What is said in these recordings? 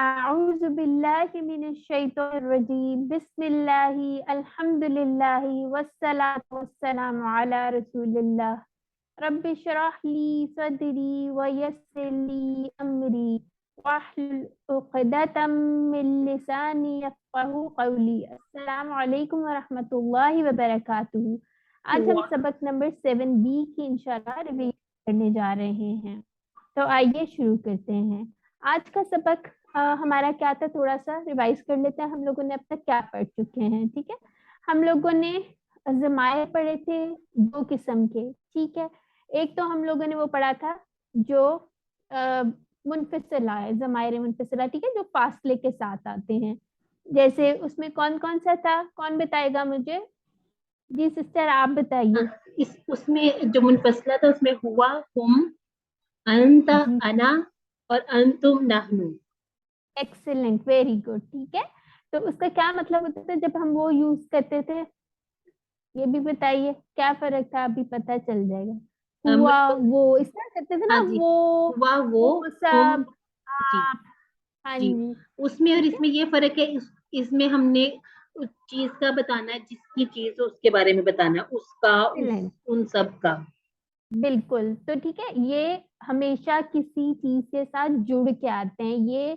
اعوذ باللہ من الشیطان الرجیم بسم اللہ الحمد للہ والصلاة والسلام علی رسول اللہ رب اشرح لی صدری ویسر لی امری واحلل عقدۃ من لسانی یفقہوا قولی۔ السلام علیکم ورحمۃ اللہ وبرکاتہ۔ آج ہم سبق نمبر 7B کی انشاءاللہ ریویژن کرنے جا رہے ہیں، تو آئیے شروع کرتے ہیں۔ آج کا سبق ہمارا کیا تھا، تھوڑا سا ریوائز کر لیتے ہیں۔ ہم لوگوں نے اب تک کیا پڑھ چکے ہیں، ٹھیک ہے۔ ہم لوگوں نے ضمائر پڑھے تھے 2 قسم کے، ٹھیک ہے۔ ایک تو ہم لوگوں نے وہ پڑھا تھا جو منفصلہ ہے، ضمائر منفصلہ، ٹھیک ہے، جو فاصلے کے ساتھ آتے ہیں۔ جیسے اس میں کون کون سا تھا، کون بتائے گا مجھے؟ جی سسٹر آپ بتائیے۔ اس میں جو منفصلہ تھا اس میں ہوا، ہم، انت، انا اور انتم، نحنو۔ ایکسلنٹ، ویری گڈ، ٹھیک ہے۔ تو اس کا کیا مطلب ہوتا تھا جب ہم وہ یوز کرتے تھے؟ یہ بھی بتائیے کیا فرق تھا، ابھی پتہ چل جائے گا۔ ہوا وہ اس طرح کرتے تھے نا، ہاں جی، وہ ہوا وہ سب، جی ہاں جی، جی، اس میں اور اس میں یہ فرق ہے، اس میں ہم نے اس چیز کا بتانا ہے، جس کی چیز ہو اس کے بارے میں بتانا ہے، اس کا، ان سب کا۔ بالکل۔ تو ٹھیک ہے، یہ ہمیشہ کسی چیز کے ساتھ جڑ کے آتے ہیں۔ یہ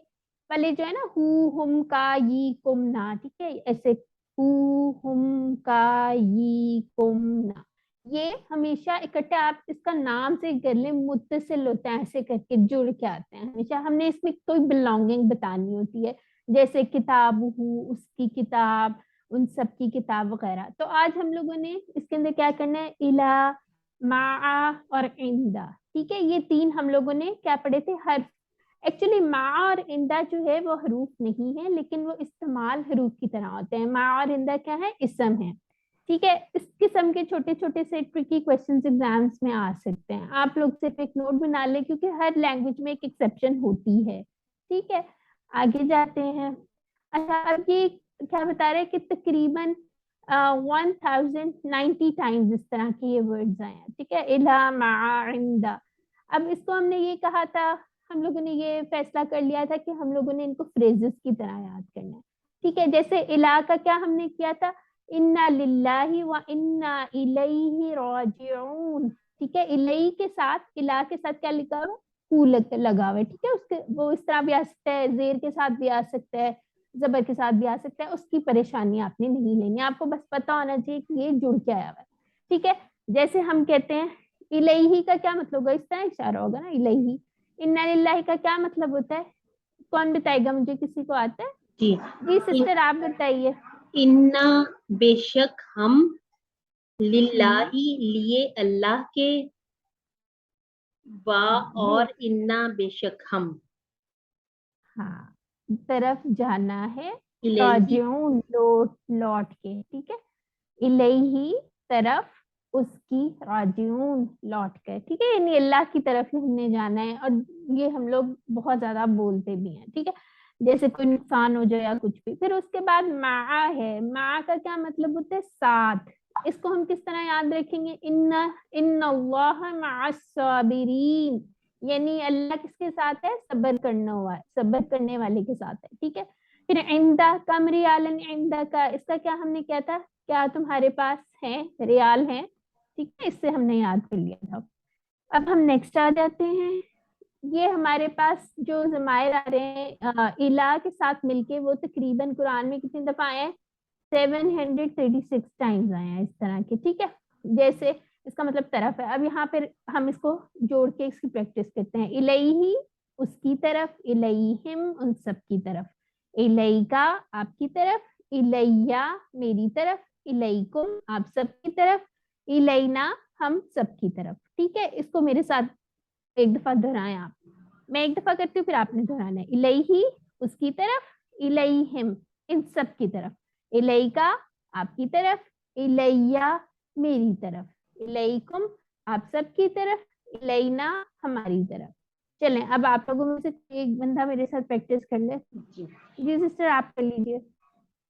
پہلے جو ہے نا، ہو، ہم، کا، یہ، کم، نا، ٹھیک ہے، ایسے ہو، ہم، کا، یہ، کم، نا، یہ ہمیشہ اکٹھے آپ اس کا نام سے کر لیں، متصل ہوتے ہیں، ایسے کر کے جڑ کے آتے ہیں ہمیشہ۔ ہم نے اس میں کوئی بلانگنگ بتانی ہوتی ہے، جیسے کتاب ہو، اس کی کتاب، ان سب کی کتاب وغیرہ۔ تو آج ہم لوگوں نے اس کے اندر کیا کرنا ہے، الہ، مع اور عندہ، ٹھیک ہے۔ یہ 3 ہم لوگوں نے کیا پڑھے تھے، حرف۔ ایکچولی مع اور عندہ جو ہے وہ حروف نہیں ہے، لیکن وہ استعمال حروف کی طرح ہوتے ہیں۔ مع اور عندہ کیا ہے، اسم ہے، ٹھیک ہے۔ اس قسم کے چھوٹے چھوٹے سے ٹرکی کویسچنز ایگزامس میں آ سکتے ہیں۔ آپ لوگ صرف ایک نوٹ بنا لیں، کیونکہ ہر لینگویج میں ایک ایکسیپشن ہوتی ہے، ٹھیک ہے۔ آگے جاتے ہیں۔ اچھا، اب یہ کیا بتا رہے ہیں کہ تقریباً 1090 ٹائمز اس طرح کے یہ ورڈز آئے ہیں، ٹھیک ہے، الہ، مع، عندہ۔ اب اس کو ہم نے یہ کہا تھا، ہم لوگوں نے یہ فیصلہ کر لیا تھا کہ ہم لوگوں نے ان کو فریزز کی طرح یاد کرنا ہے، ٹھیک ہے۔ جیسے الہ کا کیا ہم نے کیا تھا، انا للہ و انا الیہ راجعون، ٹھیک ہے۔ الیہ کے ساتھ، الہ کے ساتھ کیا لکھا ہوا، ہو لگا ہوا ہے، ٹھیک ہے۔ اس کے وہ اس طرح بھی آ سکتا ہے، زیر کے ساتھ بھی آ سکتا ہے، زبر کے ساتھ بھی آ سکتا ہے، اس کی پریشانی آپ نے نہیں لینی، آپ کو بس پتا ہونا چاہیے کہ یہ جڑ کے آیا ہوا ہے، ٹھیک ہے۔ جیسے ہم کہتے ہیں الیہ کا کیا مطلب ہوگا، اس طرح اشارہ ہوگا نا، الیہ۔ انا للہ کا کیا مطلب ہوتا ہے، کون بتائے گا مجھے، کسی کو آتا ہے؟ جی سسٹر آپ بتائیے۔ انا، بے شک ہم، للہ، لیے اللہ کے، وا اور انا، بے شک ہم، ہاں، طرف جانا ہے، الیہ، راجعون لوٹ کے، ٹھیک ہے۔ الیہ طرف اس کی، راجعون لوٹ کر، ٹھیک ہے، یعنی اللہ کی طرف ہی ہم نے جانا ہے، اور یہ ہم لوگ بہت زیادہ بولتے بھی ہیں، ٹھیک ہے، جیسے کوئی نقصان ہو جائے یا کچھ بھی۔ پھر اس کے بعد مع ہے، مع کا کیا مطلب ہوتا ہے، ساتھ۔ اس کو ہم کس طرح یاد رکھیں گے، ان اللہ مع الصابرین، یعنی اللہ کس کے ساتھ ہے، صبر کرنے والے کے ساتھ ہے، ٹھیک ہے۔ پھر عندہ، کم ریالن عندہ کا، اس کا کیا ہم نے کیا تھا، کیا تمہارے پاس ہیں، ریال ہیں، ٹھیک ہے، اس سے ہم نے یاد کر لیا تھا۔ اب ہم نیکسٹ آ جاتے ہیں۔ یہ ہمارے پاس جو ضمائر آ رہے ہیں الہ کے ساتھ مل کے، وہ تقریباً قرآن میں کتنی دفعہ آئے ہیں، 736 ٹائمز آئے ہیں اس طرح کے، ٹھیک ہے۔ جیسے اس کا مطلب طرف ہے۔ اب یہاں پھر ہم اس کو جوڑ کے اس کی پریکٹس کرتے ہیں۔ الیہ اس کی طرف، الیہم ان سب کی طرف، الیکا آپ کی طرف، الیہ میری طرف، الیکم آپ سب کی طرف، الینا ہم سب کی طرف، ٹھیک ہے۔ اس کو میرے ساتھ ایک دفعہ دہرائیں آپ، میں ایک دفعہ کرتی ہوں پھر آپ نے دہرانا ہے۔ الیہ اس کی طرف، الیہم ان سب کی طرف، الیکا آپ کی طرف، الیہ میری طرف، الیکم آپ سب کی طرف، الینا ہماری طرف۔ چلیں اب آپ لوگوں میں سے ایک بندہ میرے ساتھ پریکٹس کر لے۔ جی سسٹر آپ کر لیجیے۔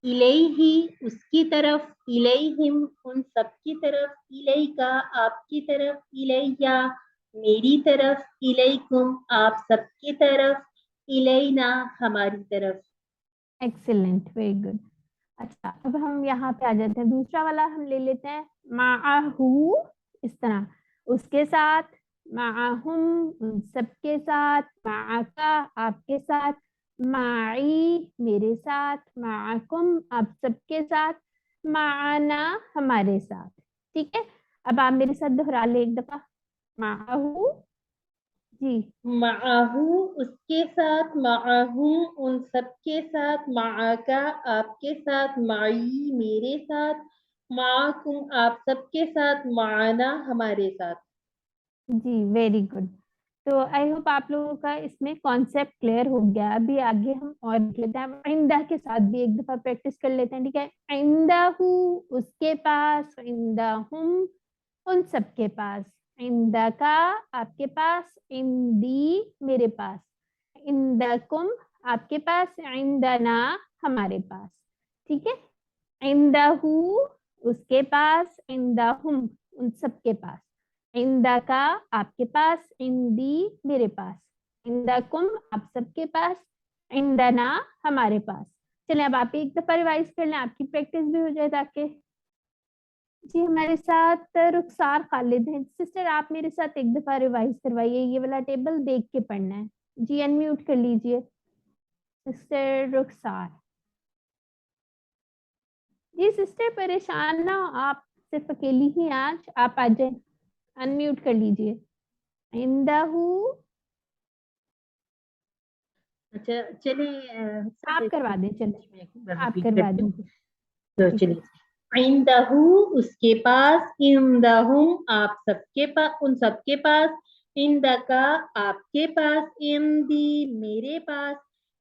الیہ اس کی طرف، الیہم ان سب کی طرف، الیکا آپ کی طرف، الیہ میری طرف، الیکم آپ سب کی طرف، इलैना हमारी तरफ। Excellent, very good. अच्छा, अब हम यहाँ पे आ जाते हैं, दूसरा वाला हम ले लेते हैं, माअहू, इस तरह, उसके साथ, माअहुम, उन सबके साथ, माअका, आपके साथ, माई, मेरे साथ, माअकुम, आप सबके साथ, माअना, हमारे साथ। ठीक है, अब आप मेरे साथ दोहरा ले एक दफा, माअहू, जी, माअहू उसके साथ, माअहू उन सबके साथ, माअका आपके साथ, माई मेरे साथ, माअकुम आप सबके साथ, माअना हमारे साथ। जी, वेरी गुड। तो आई होप आप लोगों का इसमें कॉन्सेप्ट क्लियर हो गया। अभी आगे हम और देख लेते हैं, आइंदा के साथ भी एक दफा प्रैक्टिस कर लेते हैं, ठीक है। आइंदाहू, उसके पास, आइंदाहुम, उन सबके पास, आइंदा का, आपके पास, इंदी, मेरे पास, इंदकुम, आपके पास, आइंदना, हमारे पास। ठीक है, इंदहू, उसके पास, इंदहुम, उन सबके पास, इंदा का, आपके पास, इंदी, मेरे पास, इंदकुम, आप सबके पास, इंदना, हमारे पास। चलिए अब आप एक दफा रिवाइज कर लें, आपकी प्रैक्टिस भी हो जाए ताकि। जी, हमारे साथ रुखसार खालिद हैं। सिस्टर, आप मेरे साथ एक दफा रिवाइज करवाइए, ये वाला टेबल देख के पढ़ना है। जी, अनम्यूट कर लीजिए सिस्टर रुखसार। जी सिस्टर, परेशान ना हो आप, सिर्फ अकेली ही हैं आज, आप आ जाए, अनम्यूट कर लीजिए। इंदाहू, अच्छा चले आप करवा दें, चलिए मैं आप रिपीट करवा करती हूँ। दीजिए। तो ठीक है, चलिए, इंदहू उसके पास, इंदहुम आप सबके पास, उन सबके पास, इंदका आपके पास, इंदी मेरे पास,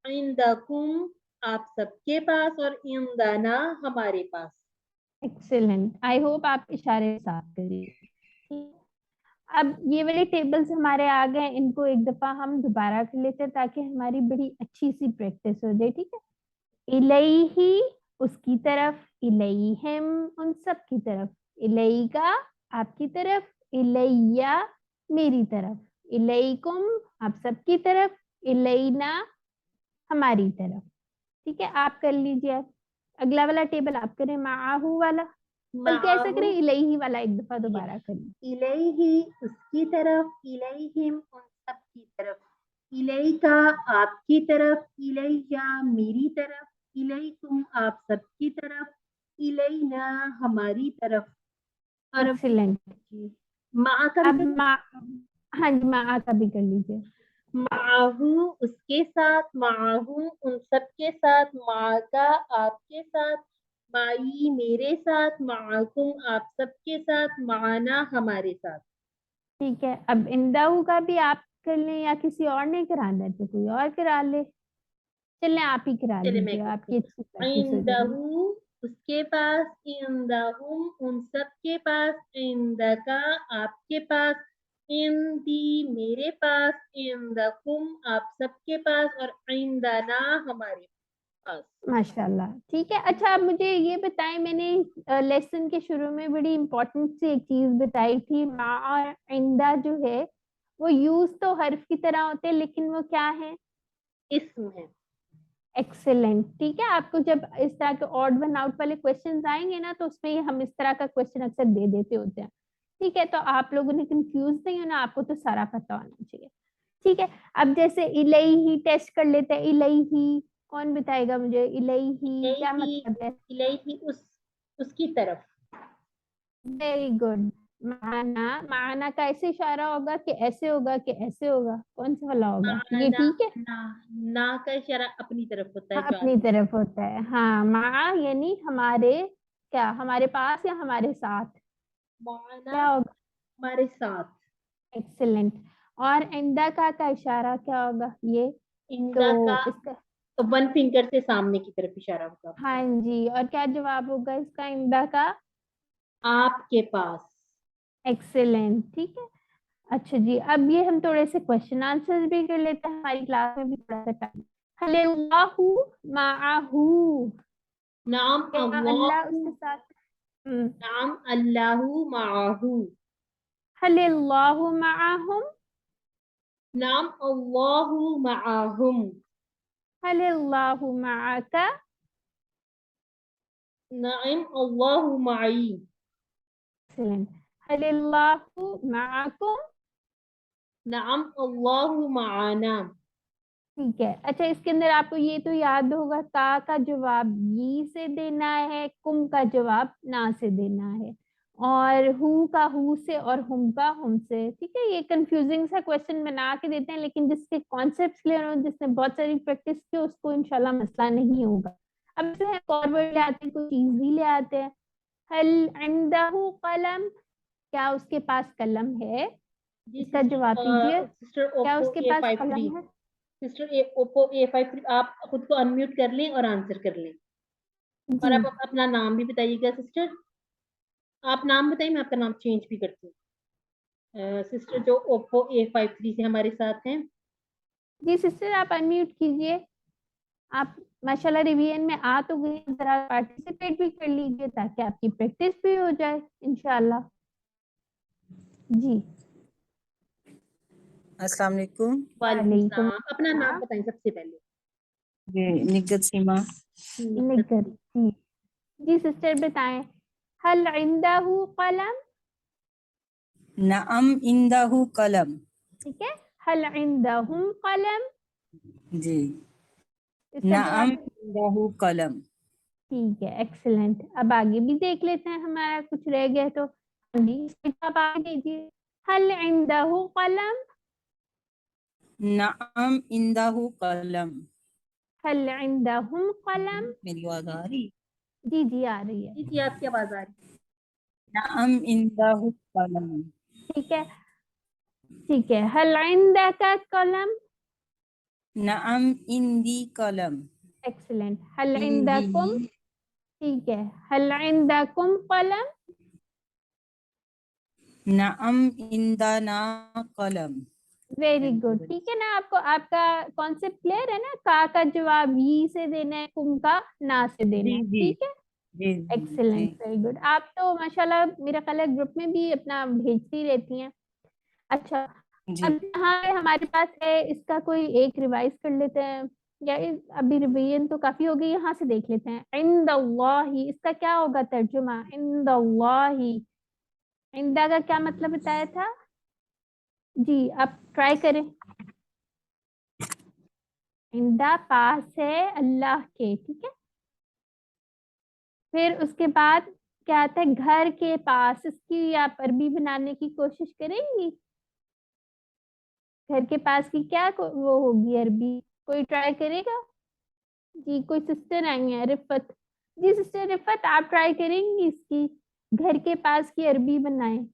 इंदकुम आप सबके पास, और इंदना हमारे पास। एक्सेलेंट। आई होप आप इशारे साफ करिए। अब ये वाले टेबल्स हमारे आ गए, इनको एक दफा हम दोबारा कर लेते हैं ताकि हमारी बड़ी अच्छी सी प्रैक्टिस हो जाए, ठीक है। इलैही, उसकी तरफ, इलैहिम, उन सब की तरफ, इलैका, आपकी तरफ, इलैया, मेरी तरफ, इलैकुम, आप सबकी तरफ, इलैना, हमारी तरफ। ठीक है, आप कर लीजिए। अब अगला वाला टेबल आप करें, माहू वाला, बल्कि ऐसा माहू करें, इलैही वाला एक दफा दोबारा करें। इलैही उसकी तरफ, इलैहिम उन सब की तरफ, इलैका आपकी तरफ, इलैया मेरी तरफ, इलैकुम आप सबकी तरफ, इलैना हमारी तरफ। और अब एक्सीलेंट। माँ का भी अब कर, मा हाँ जी, मा का भी कर लीजिए। माहू उसके साथ, माहू उन सब के साथ, माँ का आपके साथ, माई मेरे साथ, माकुम आप सबके साथ, माना हमारे साथ। ठीक है, अब इंदाऊ का भी आप कर लें या किसी और ने कराना है तो कोई और करा ले। चलें आप ही करा चलिए मैं लीजिए, करती आपकी अच्छी हूँ। प्रैक्टिस हो जाएगी। इंदहू उसके पास, इंदहुम उन सब के पास, इंदका आपके पास, इंदी मेरे पास, इंदकुम आप सबके पास, और इंदना हमारे पास। माशाल्लाह, ठीक है। अच्छा, आप मुझे ये बताएं, मैंने लेसन के शुरू में बड़ी इंपॉर्टेंट सी एक चीज बताई थी, मा और इंदा जो है वो यूज तो हर्फ की तरह होते हैं, लेकिन वो क्या है? इसम है। एक्सेलेंट, ठीक है। आपको जब इस तरह के ऑड वन आउट वाले क्वेश्चंस आएंगे ना, तो उसमें हम इस तरह का क्वेश्चन अक्सर दे देते होते हैं। ठीक है, तो आप लोगों ने कंफ्यूज नहीं होना, आपको तो सारा पता होना चाहिए। ठीक है, अब जैसे इलैही टेस्ट कर लेते हैं। इलैही, कौन बताएगा मुझे, इलैही क्या इलैही मतलब है? इलैही उसकी तरफ। Very good. माना, माना का ऐसे इशारा होगा कि ऐसे होगा कि ऐसे होगा, कौन सा वाला होगा, ये माना ठीक है? ना, ना का इशारा अपनी तरफ होता है, हाँ, जान। अपनी तरफ होता है, हाँ। मा यानी हमारे, क्या हमारे पास या हमारे साथ, माना क्या होगा? हमारे साथ। एक्सेलेंट। और इंदा का इशारा क्या होगा ये? इंदा का तो इसका, तो वन फिंगर से सामने की तरफ इशारा होगा आपका। हाँ जी, और क्या जवाब होगा इसका इंदा का? आपके पास। एक्सेलेंट, ठीक है। अच्छा जी, अब ये हम थोड़े से क्वेश्चन आंसर्स भी कर लेते हैं, हमारी क्लास में भी थोड़ा सा टाइम। हल्लाहु माहू, नाम क्या अल्लाह अल्लाह, उसके साथ? नाम अल्लाहु माहू, हल्लाहु माहुम, नाम अल्लाहु मअहुम, हल अल्लाहु मअका, नाम अल्लाहु मई, एक्सीलेंट, हल अल्लाहु मअकुम, नाम अल्लाहु मआना। ठीक है। अच्छा, इसके अंदर आपको ये तो याद होगा, का जवाब ये से देना है, कुम का जवाब ना से देना है, और हु का हु से और हुम का हुम से। ठीक है, ये कंफ्यूजिंग सा क्वेश्चन बना के देते हैं, लेकिन जिसके कॉन्सेप्ट क्लियर हो, जिसने बहुत सारी प्रैक्टिस की, उसको इंशाल्लाह मसला नहीं होगा। अब इसमें एक और वर्ड ले आते हैं, कोई चीज भी ले आते हैं। हल इंदहु कलम, क्या उसके पास कलम है? जी इसका जवाब दीजिए, सिस्टर क्या ओप्पो उसके ए पास फाइव थ्री, कलम है? सिस्टर ओप्पो A53, आप खुद को अनम्यूट कर लें और आंसर कर लें। और जी, आप अपना नाम भी बताइएगा सिस्टर। आप नाम बताइए, मैं आपका नाम चेंज भी करती हूँ। सिस्टर जो ओप्पो A53 से हमारे साथ हैं। जी सिस्टर, आप अनम्यूट कीजिए। आप माशाल्लाह रिवीजन में आ तो गए, जरा पार्टिसिपेट भी कर लीजिए ताकि आपकी प्रैक्टिस भी हो जाए इंशाल्लाह। जी, अस्सलाम वालेकुम। वालेकुम वालेकुम सलाम। अपना नाम अस्सलाम। बताएं सबसे पहले। जी, निगत सीमा। निगर, जी जी सिस्टर बताएं। हल इंदहु कलम, नअम इंदहु कलम। ठीक है। हल इंदहुम कलम, जी, इसका नअम जवाब, इंदहु कलम। ठीक है, एक्सीलेंट। अब आगे भी देख लेते हैं, हमारा कुछ रह गया तो। हाँ जी, आप आगे दीजिए। हल इंदहु कलम, नअम इंदहु कलम। हल इंदहुम कलम, मेरी आवाज आ रही? जी जी आ रही है। जी जी, आपकी आवाज आ रही नअम इंदहु कलम। ठीक है, ठीक है। हल इंदका कलम, नअम इंदी कलम। एक्सीलेंट। हल इंदी। इंदकुम, ठीक है। हल इंदकुम कलम, नअम इंदना कलम। Very good. ठीक है ना, आपको आपका कॉन्सेप्ट क्लियर है ना? का जवाब ये से देना है, कुम का ना से देना जी है, जी ठीक है। जी जी एक्सीलेंट, वेरी गुड। आप तो माशाल्लाह मेरा ख्याल है ग्रुप में भी अपना भेजती रहती हैं। अच्छा, जी। अब यहाँ पे हमारे पास है, इसका कोई एक रिवाइज कर लेते हैं, या अभी रिवीजन तो काफी हो गई, यहाँ से देख लेते हैं। इंदल्लाही, इसका क्या होगा तर्जुमा? इंदल्लाही, इंदा का क्या मतलब बताया था? जी, आप ट्राई करें। इंदा पास है अल्लाह के, ठीक है। फिर उसके बाद क्या आता है? घर के पास, इसकी आप अरबी बनाने की कोशिश करेंगी? घर के पास की क्या वो होगी अरबी? कोई ट्राई करेगा? जी, कोई सिस्टर आई है, रिफत। जी सिस्टर रिफत, आप ट्राई करेंगी इसकी घर के पास की अरबी बनाएं?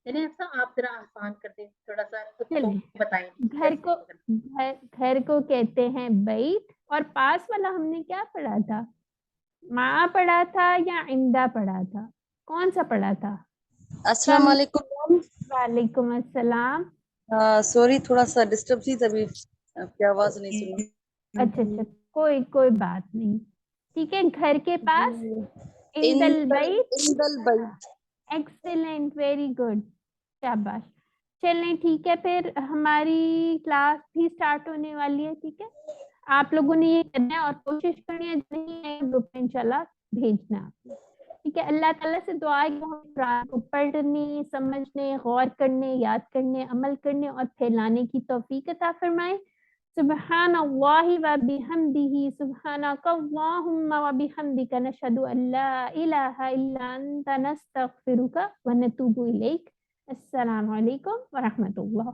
है। आप जरा आसान कर दें, थोड़ा सा खुद को चले, बताएं घर को, कैसे। घर को कहते हैं बैत, और पास वाला हमने क्या पढ़ा था? माँ पढ़ा था या इंदा पढ़ा था? कौन सा पढ़ा था? अस्सलाम वालेकुम। वालेकुम अस्सलाम। सॉरी, थोड़ा सा डिस्टर्ब थी तभी आपकी आवाज नहीं सुनी। अच्छा अच्छा, कोई कोई बात नहीं, ठीक है। घर के पास इंदल इंदल बैत, इंदल बैत। एक्सेलेंट, वेरी गुड, शाबाश। चलें, ठीक है, फिर हमारी क्लास भी स्टार्ट होने वाली है, ठीक है। आप लोगों ने ये करना है और कोशिश करनी है, नहीं है ग्रुप में इंशाल्लाह भेजना आपने, ठीक है। अल्लाह ताला से दुआ है कि हम कुरान को पढ़ने, समझने, गौर करने, याद करने, अमल करने और फैलाने की तौफीक अता फरमाए। सुब्हानल्लाहि व बिहम्दिही, सुब्हानकल्लाहुम्मा व बिहम्दिका, नशहदु अल्ला इलाहा इल्ला अंता, नस्तगफिरुका व नतूबु इलैक। अस्सलामु अलैकुम व रहमतुल्लाह।